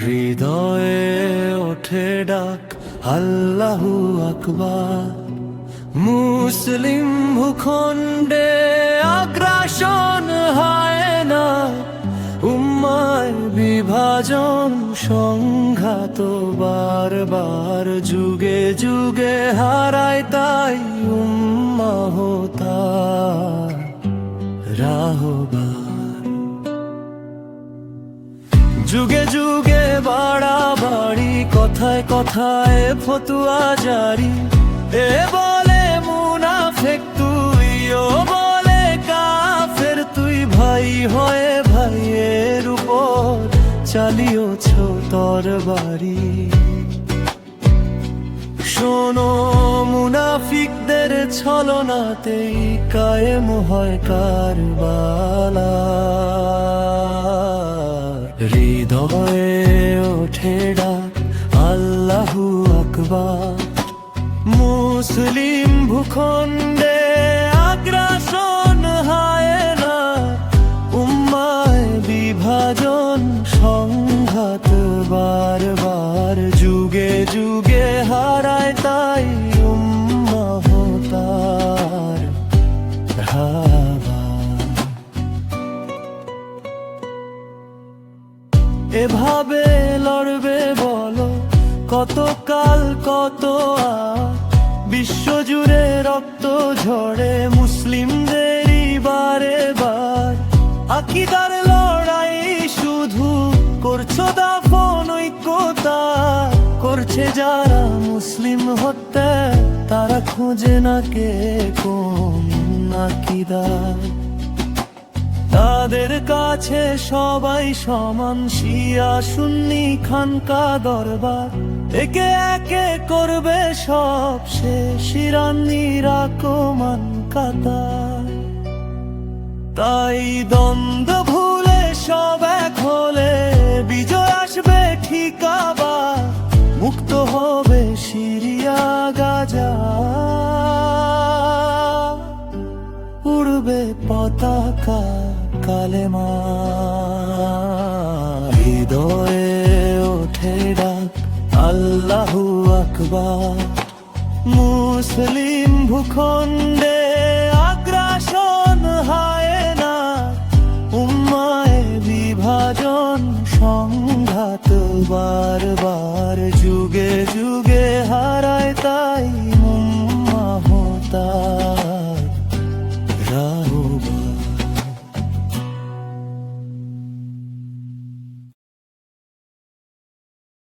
হৃদয়ে ওঠে ডাক আল্লাহু আকবার। মুসলিম ভূখণ্ডে আগ্রাসন হয় না, উম্মায় বিভাজন সংঘাত বারবার যুগে যুগে হারায়, তাই উম্মাহ তার রাহবার। যুগে যুগে বাড়াবাড়ি, কথায় কথায় ফতুয়া জারি, এ বলে মুনাফেক তুই, ও বলে কাফের তুই, ভাই হয়ে ভাইয়ের উপর চালিয়েছ তরবারি। শোনো মুনাফিকদের ছলনাতেই কায়েম হয় কারবালা। হৃদয়ে ওঠে ডাক আল্লাহু আকবার। মুসলিম ভূখণ্ডে আগ্রাসন হয় না, উম্মায় বিভাজন সংঘাত বারবার যুগে যুগে হারায়, তাই উম্মাহ তার রাহবার। এভাবে লড়বে বলো কতকাল কত বিশ্বজুড়ে রক্ত ঝরে মুসলিমদেরই বারে বার। আকিদার লড়াই শুধু করছো দাফন, ঐক্যতা করছে যারা মুসলিম হত্যা, তারা খোঁজে না কে কোন আকিদা। তাদের কাছে সবাই সমান, শিয়া সুন্নি খানকা দরবার, একে একে করবে সব শেষ, ইরানির আক্রমণ কাতার। তাই দ্বন্দ্ব ভুলে সব এক হলে বিজয় আসবে ঠিক আবার, মুক্ত হবে সিরিয়া গাজা, উড়বে পতাকা কালেমা। হৃদয়ে ওঠে ডাক আল্লাহু আকবার। মুসলিম ভূখণ্ডে